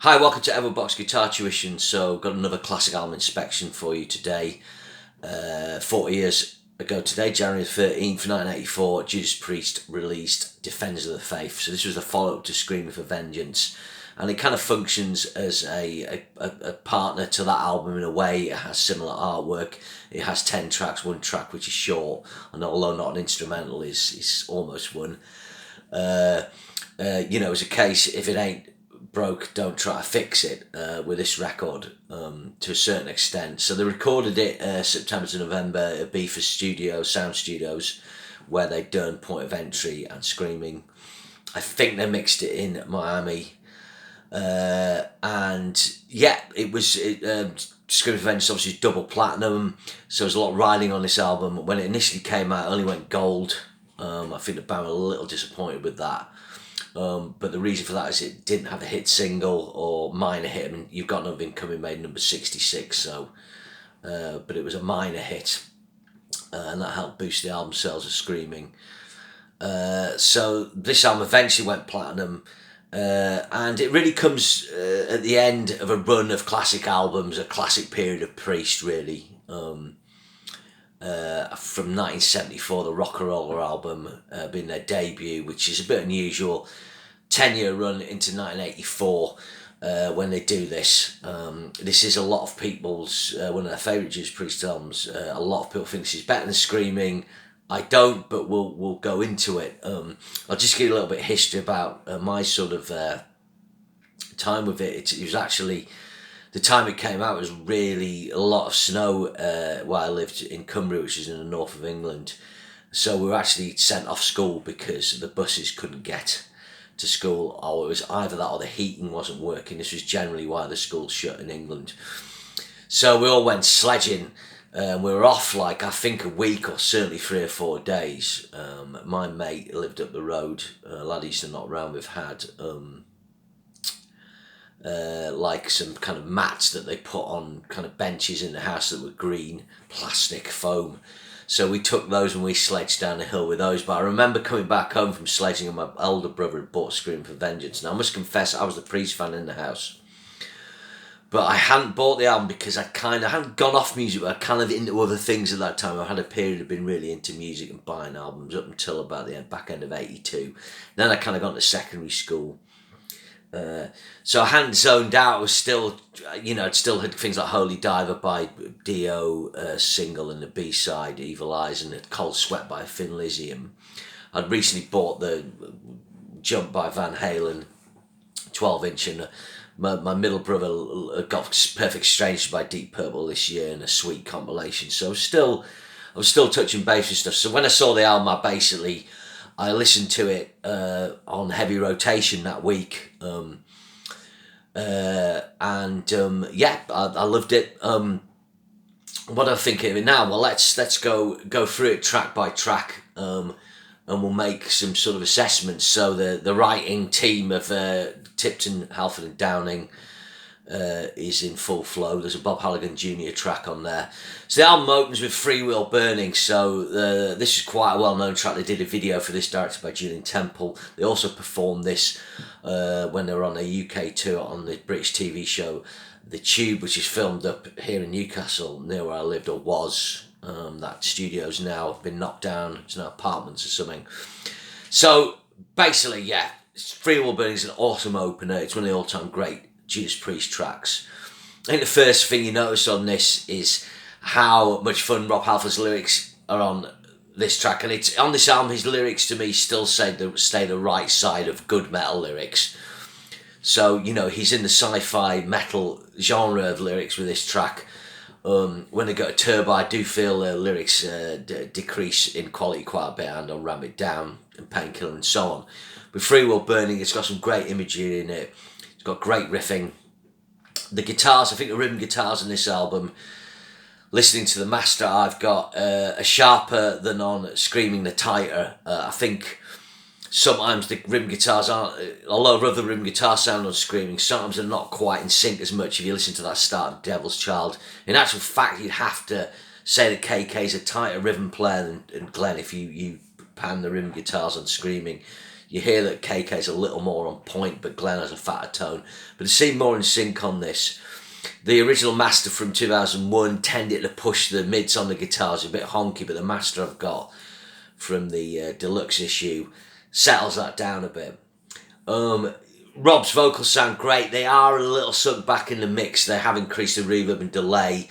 Hi, welcome to Everbox Guitar Tuition. So, got another classic album inspection for you today. 40 years ago today, January 13th, 1984, Judas Priest released Defenders of the Faith. So this was the follow-up to Screaming for Vengeance. And it kind of functions as a partner to that album in a way. It has similar artwork. It has 10 tracks, one track which is short, and although not an instrumental, is almost one. It's a case, if it ain't broke, don't try to fix it with this record to a certain extent. So they recorded it September to November at Beaver Sound Studios, where they'd done Point of Entry and Screaming. I think they mixed it in Miami. It was Screaming for Vengeance obviously double platinum, so there's a lot riding on this album. When it initially came out, it only went gold. I think the band were a little disappointed with that. But the reason for that is it didn't have a hit single or minor hit. I mean, You've Got Nothing Coming made number 66, but it was a minor hit, and that helped boost the album sales of Screaming. So this album eventually went platinum, and it really comes at the end of a run of classic albums, a classic period of Priest, really. From 1974, the Rock and Roller album being their debut, which is a bit unusual. 10-year run into 1984 when they do this. This is a lot of people's, one of their favourite Judas Priest albums. A lot of people think this is better than Screaming. I don't, but we'll go into it. I'll just give you a little bit of history about my sort of time with it. It was actually... The time it came out was really a lot of snow where I lived in Cumbria, which is in the north of England. So we were actually sent off school because the buses couldn't get to school, or it was either that or the heating wasn't working. This was generally why the schools shut in England. So we all went sledging. We were off I think a week or certainly 3 or 4 days. My mate lived up the road. A lad he used to knock around with had... some kind of mats that they put on kind of benches in the house that were green plastic foam. So we took those and we sledged down the hill with those. But I remember coming back home from sledging and my elder brother had bought Screaming for Vengeance. Now I must confess I was the Priest fan in the house. But I hadn't bought the album because I hadn't gone off music, but I kind of into other things at that time. I had a period of being really into music and buying albums up until about the back end of 82. Then I kind of got to secondary school. So I hadn't zoned out. I was still, I'd still had things like Holy Diver by Dio single and the B-side Evil Eyes and the Cold Sweat by Thin Lizzy. I'd recently bought the Jump by Van Halen 12-inch, and my middle brother got Perfect Stranger by Deep Purple this year in a sweet compilation. So I was still touching base with stuff. So when I saw the album, I listened to it on heavy rotation that week, I loved it. What do I think of it now? Well, let's go through it track by track, and we'll make some sort of assessments. So the writing team of Tipton, Halford and Downing is in full flow. There's a Bob Halligan Jr. track on there. So the album opens with Free Will Burning. So this is quite a well-known track. They did a video for this directed by Julian Temple. They also performed this when they were on a UK tour on the British TV show The Tube, which is filmed up here in Newcastle near where I lived, or was. That studio's now been knocked down. It's now apartments or something. So basically, Free Will Burning is an awesome opener. It's one of the all-time great Judas Priest tracks. I think the first thing you notice on this is how much fun Rob Halford's lyrics are on this track, and it's on this album. His lyrics to me still stay the right side of good metal lyrics. So he's in the sci-fi metal genre of lyrics with this track. When they go to Turbo, I do feel the lyrics decrease in quality quite a bit, and on Ram It Down and Painkiller and so on. With Free Will Burning, it's got some great imagery in it. It's got great riffing. The guitars, I think the rhythm guitars on this album, listening to the master, I've got a sharper than on Screaming, the tighter. I think sometimes the rhythm guitars aren't, although other rhythm guitar sound on Screaming, sometimes they're not quite in sync as much if you listen to that start of Devil's Child. In actual fact, you'd have to say that KK's a tighter rhythm player than Glenn if you pan the rhythm guitars on Screaming. You hear that KK's a little more on point, but Glenn has a fatter tone. But to see more in sync on this, the original master from 2001 tended to push the mids on the guitars a bit honky, but the master I've got from the deluxe issue settles that down a bit. Rob's vocals sound great. They are a little sunk back in the mix. They have increased the reverb and delay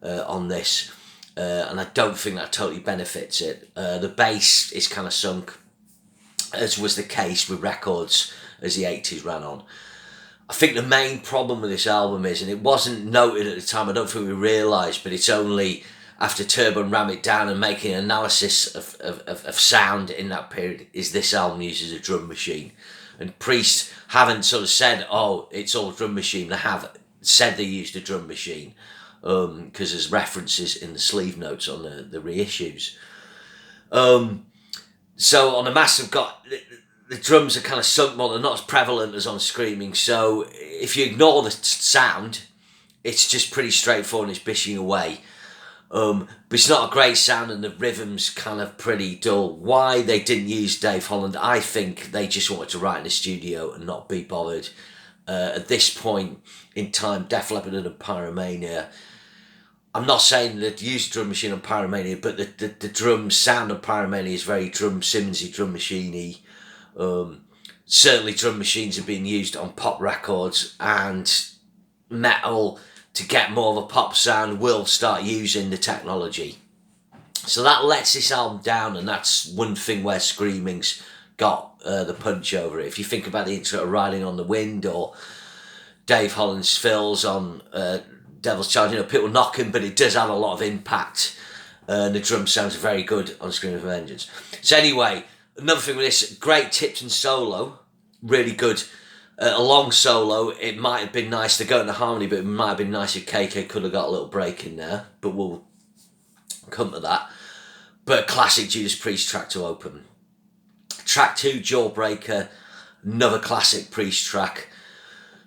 on this, and I don't think that totally benefits it. The bass is kind of sunk, as was the case with records as the 80s ran on. I think the main problem with this album is, and it wasn't noted at the time, I don't think we realised, but it's only after Turbo and Ram It Down and making an analysis of sound in that period, is this album uses a drum machine. And Priest haven't sort of said, oh, it's all drum machine. They have said they used a drum machine, because there's references in the sleeve notes on the reissues. So on the Massive got, the drums are kind of sunk more, they're not as prevalent as on Screaming. So if you ignore the sound, it's just pretty straightforward and it's bishing away. But it's not a great sound and the rhythm's kind of pretty dull. Why they didn't use Dave Holland, I think they just wanted to write in the studio and not be bothered. At this point in time, Def Leppard and Pyromania, I'm not saying that use drum machine on Pyromania, but the drum sound of Pyromania is very Simmonsy, drum machiney. Certainly drum machines are being used on pop records, and metal, to get more of a pop sound, will start using the technology. So that lets this album down, and that's one thing where Screaming's got the punch over it. If you think about the intro of Riding on the Wind, or Dave Holland's fills on Devil's Child, people knocking, but it does have a lot of impact, and the drum sounds very good on Screaming for Vengeance. So anyway, another thing with this, great Tipton solo, really good. A long solo, it might have been nice to go into harmony, but it might have been nice if KK could have got a little break in there, but we'll come to that. But classic Judas Priest track to open. Track 2, Jawbreaker, another classic Priest track,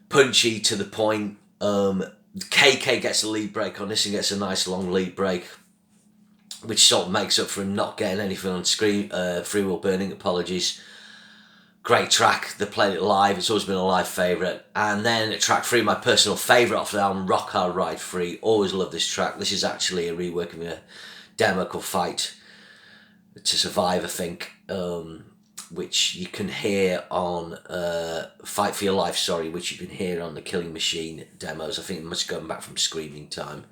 punchy, to the point. KK gets a lead break on this and gets a nice long lead break, which sort of makes up for him not getting anything on Free Will Burning, apologies. Great track, they played it live, it's always been a live favourite. And then track 3, my personal favourite off the album, Rock Hard Ride Free. Always love this track. This is actually a rework of a demo called Fight to Survive, I think, which you can hear on Fight for Your Life, which you can hear on the Killing Machine demos. I think it must have gone back from Screaming time.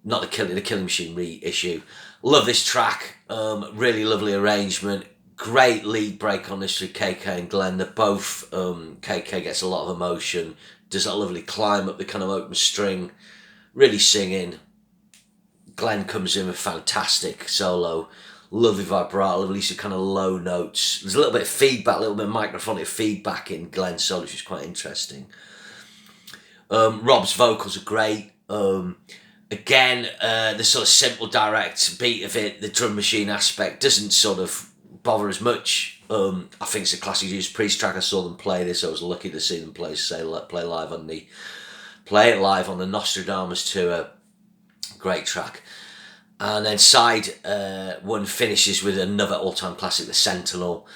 Not the Killing Machine reissue. Love this track, really lovely arrangement. Great lead break on this with KK and Glenn. They're both, KK gets a lot of emotion, does that lovely climb up the kind of open string, really singing. Glenn comes in with fantastic solo, lovely vibrato, lovely kind of low notes. There's a little bit of feedback, a little bit of microphonic feedback in Glenn's solo, which is quite interesting. Rob's vocals are great. Again, the sort of simple, direct beat of it, the drum machine aspect doesn't sort of bother as much. I think it's a classic Judas Priest track. I saw them play this. I was lucky to see them play live on the Nostradamus tour. Great track. And then side 1 finishes with another all-time classic, The Sentinel.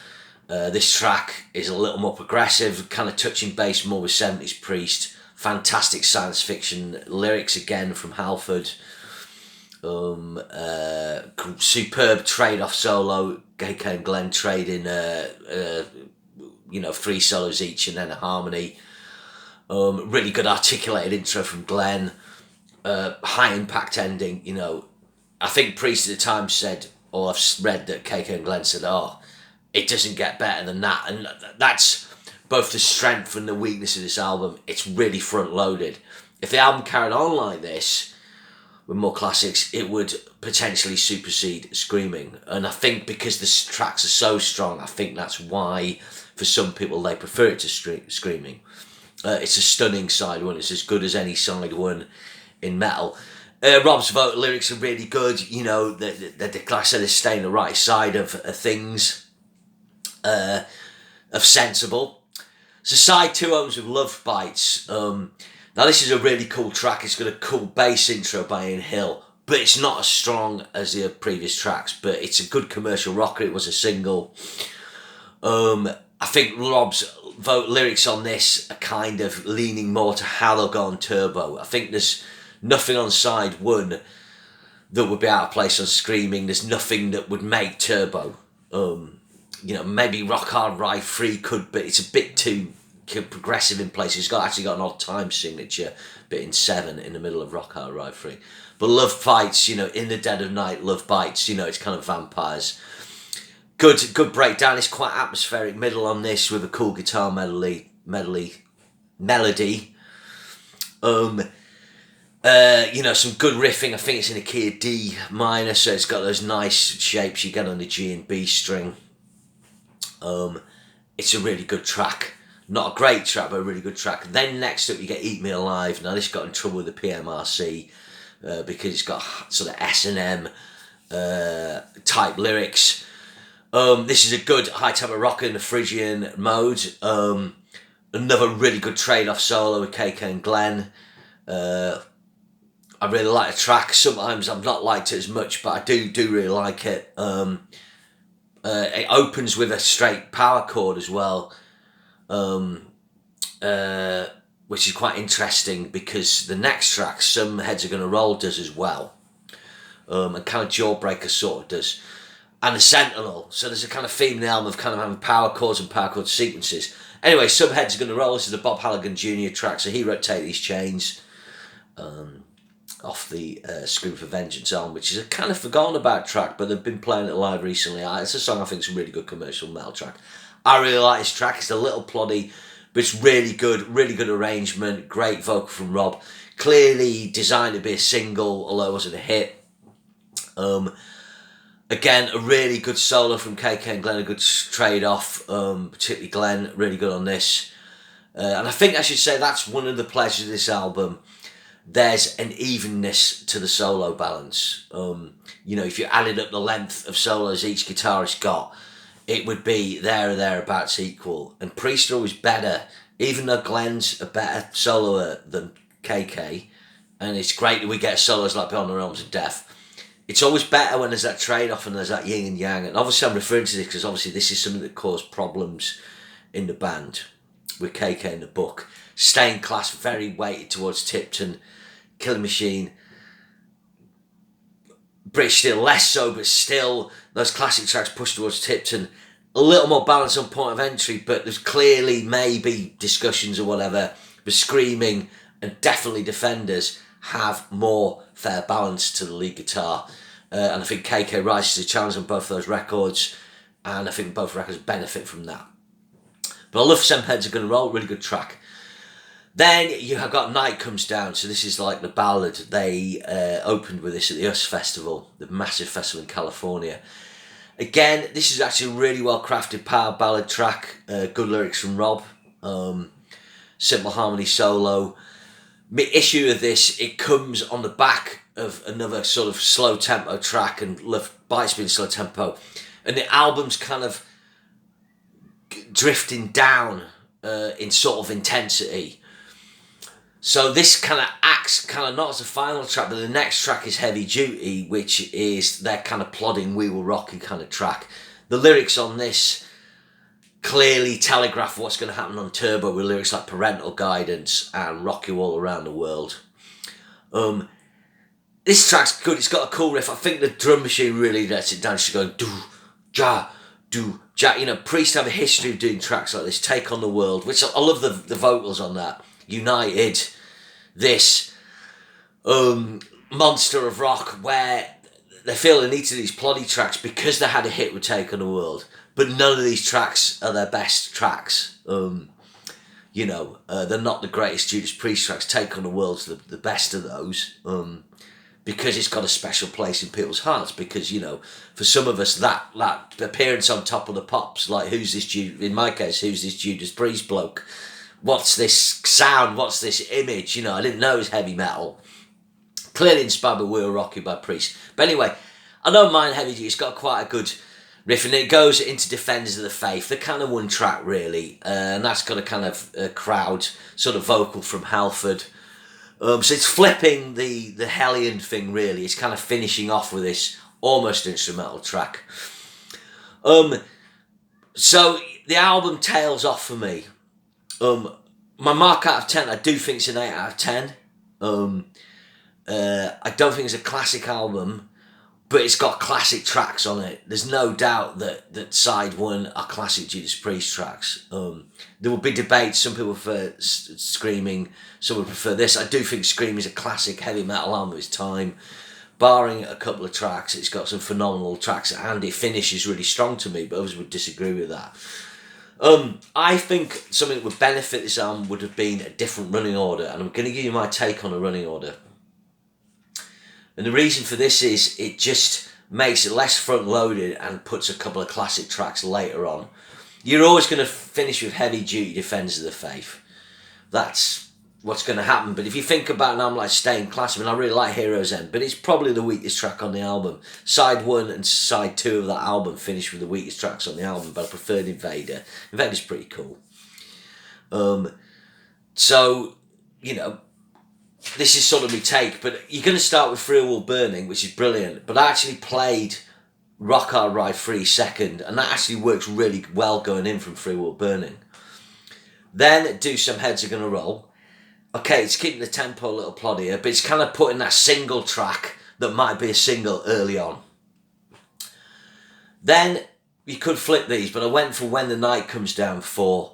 This track is a little more progressive, kind of touching bass more with 70s Priest. Fantastic science fiction lyrics again from Halford. Superb trade-off solo. KK and Glenn trading 3 solos each and then a harmony. Really good articulated intro from Glenn. High impact ending. I think Priest at the time said, or I've read that KK and Glenn said, oh, it doesn't get better than that. And that's both the strength and the weakness of this album. It's really front loaded. If the album carried on like this, with more classics, it would potentially supersede Screaming. And I think because the tracks are so strong, I think that's why, for some people, they prefer it to Screaming. It's a stunning side 1. It's as good as any side 1 in metal. Rob's lyrics are really good. Like I said, they're staying the right side of things, of sensible. So side 2 opens with Love Bites. Now this is a really cool track. It's got a cool bass intro by Ian Hill, but it's not as strong as the previous tracks, but it's a good commercial rocker. It was a single. I think Rob's lyrics on this are kind of leaning more to how they'll go on Turbo. I think there's nothing on side one that would be out of place on Screaming. There's nothing that would make Turbo. Maybe Rock Hard Ride Free could, but it's a bit too progressive in places. It's actually got an odd time signature bit in 7 in the middle of Rock Hard Ride Free. But Love Bites, in the dead of night, Love Bites, it's kind of vampires. Good breakdown. It's quite atmospheric middle on this with a cool guitar melody. Some good riffing. I think it's in a key of D minor, so it's got those nice shapes you get on the G and B string. It's a really good track. Not a great track, but a really good track. Then next up you get Eat Me Alive. Now this got in trouble with the PMRC because it's got sort of S&M type lyrics. This is a good high tempo rocker in the Phrygian mode. Another really good trade-off solo with KK and Glenn. I really like the track. Sometimes I've not liked it as much, but I do really like it. It opens with a straight power chord as well, which is quite interesting because the next track, Some Heads Are Gonna Roll, does as well, and kind of Jawbreaker sort of does, and the Sentinel. So there's a kind of theme in the album of kind of having power chords and power chord sequences. Anyway, Some Heads Are Gonna Roll. This is the Bob Halligan Jr. track, so he wrote Take These Chains off the Scream for Vengeance album, which is a kind of forgotten about track, but they've been playing it live recently. It's a song I think is a really good commercial metal track. I really like this track. It's a little ploddy, but it's really good arrangement, great vocal from Rob. Clearly designed to be a single, although it wasn't a hit. Again, a really good solo from KK and Glenn, a good trade-off, particularly Glenn, really good on this. And I think I should say that's one of the pleasures of this album. There's an evenness to the solo balance. If you added up the length of solos each guitarist got, it would be there or thereabouts equal. And Priest are always better, even though Glenn's a better soloer than KK. And it's great that we get solos like Beyond the Realms of Death. It's always better when there's that trade-off and there's that yin and yang. And obviously I'm referring to this because obviously this is something that caused problems in the band with KK in the book. Stained Class very weighted towards Tipton. Killing Machine, British Steel less so, but still those classic tracks pushed towards Tipton. A little more balance on Point of Entry, but there's clearly maybe discussions or whatever. But Screaming and definitely Defenders have more fair balance to the lead guitar. And I think KK rises to the challenge on both those records, and I think both records benefit from that. But I love Some Heads Are Gonna Roll, really good track. Then you have got Night Comes Down, so this is like the ballad. They opened with this at the US Festival, the massive festival in California. Again, this is actually a really well crafted power ballad track, good lyrics from Rob, simple harmony solo. My issue with this, it comes on the back of another sort of slow tempo track, and Love Bites being slow tempo, and the album's kind of drifting down in sort of intensity. So this kind of acts kind of not as a final track, but the next track is Heavy Duty, which is their kind of plodding We Will Rock You kind of track. The lyrics on this clearly telegraph what's going to happen on Turbo with lyrics like Parental Guidance and Rock You All Around the World. This track's good, it's got a cool riff. I think the drum machine really lets it down. She's going do, ja, do, ja. Priest have a history of doing tracks like this. Take on the World, which I love the vocals on that. United, this monster of rock where they feel they need to do these ploddy tracks because they had a hit with Take on the World, but none of these tracks are their best tracks. They're not the greatest Judas Priest tracks. Take on the World's the best of those, because it's got a special place in people's hearts, because for some of us that appearance on Top of the Pops, like who's this in my case, who's this Judas Priest bloke? What's this sound? What's this image? I didn't know it was heavy metal. Clearly inspired by We Will Rock You by Priest. But anyway, I don't mind Heavy Duty. It's got quite a good riff, and it goes into Defenders of the Faith. They're kind of one track, really. And that's got a kind of crowd sort of vocal from Halford. So it's flipping the Hellion thing, really. It's kind of finishing off with this almost instrumental track. So the album tails off for me. My mark out of 10, I do think it's an 8 out of 10. I don't think it's a classic album, but it's got classic tracks on it. There's no doubt that side 1 are classic Judas Priest tracks. There will be debates. Some people prefer Screaming, some would prefer this. I do think Scream is a classic heavy metal album of its time. Barring a couple of tracks, it's got some phenomenal tracks, and it finishes really strong to me, but others would disagree with that. I think something that would benefit this album would have been a different running order, and I'm going to give you my take on a running order. And the reason for this is it just makes it less front-loaded and puts a couple of classic tracks later on. You're always going to finish with Heavy Duty Defenders of the Faith. That's what's going to happen. But if you think about an album like Staying Classic, and I really like Heroes End, but it's probably the weakest track on the album. Side 1 and side 2 of that album finish with the weakest tracks on the album, but I preferred Invader. Invader's pretty cool. So, you know, this is sort of my take, but you're going to start with Free Will Burning, which is brilliant, but I actually played Rock Hard Ride Free second, and that actually works really well going in from Free Will Burning. Then Do Some Heads Are Gonna Roll. Okay, it's keeping the tempo a little ploddier, but it's kind of putting that single track that might be a single early on. Then you could flip these, but I went for When the Night Comes Down 4.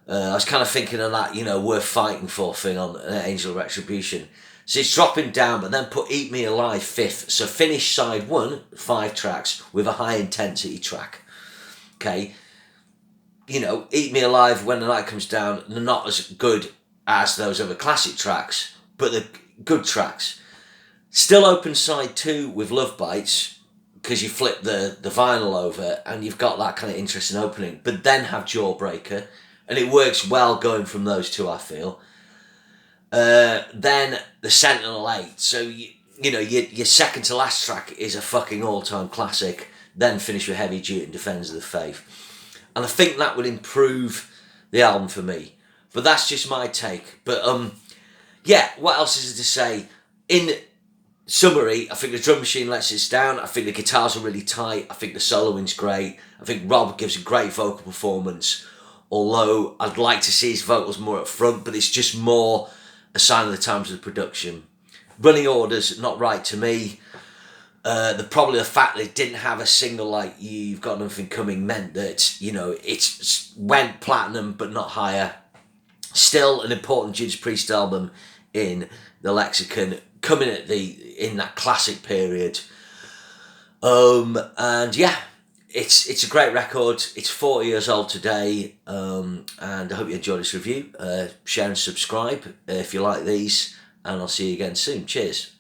I was kind of thinking of that, you know, Worth Fighting For thing on Angel of Retribution. So it's dropping down, but then put Eat Me Alive 5th. So finish side 1, 5 tracks, with a high intensity track. Okay. You know, Eat Me Alive, When the Night Comes Down, they're not as good as those other classic tracks, but they're good tracks. Still open side 2 with Love Bites, because you flip the vinyl over and you've got that kind of interesting opening, but then have Jawbreaker, and it works well going from those two, I feel. Then the Sentinel 8, so you know your second to last track is a fucking all-time classic, then finish with Heavy Duty and Defenders of the Faith. And I think that would improve the album for me. But that's just my take. But yeah, what else is there to say? In summary, I think the drum machine lets us down. I think the guitars are really tight. I think the soloing's great. I think Rob gives a great vocal performance. Although I'd like to see his vocals more up front, but it's just more a sign of the times of the production. Running order's not right to me. Probably the fact that it didn't have a single like You've Got Nothing Coming meant that, you know, it went platinum but not higher. Still an important Judas Priest album in the lexicon, coming at in that classic period. And yeah, it's a great record. It's 40 years old today, and I hope you enjoyed this review. Share and subscribe if you like these, and I'll see you again soon. Cheers.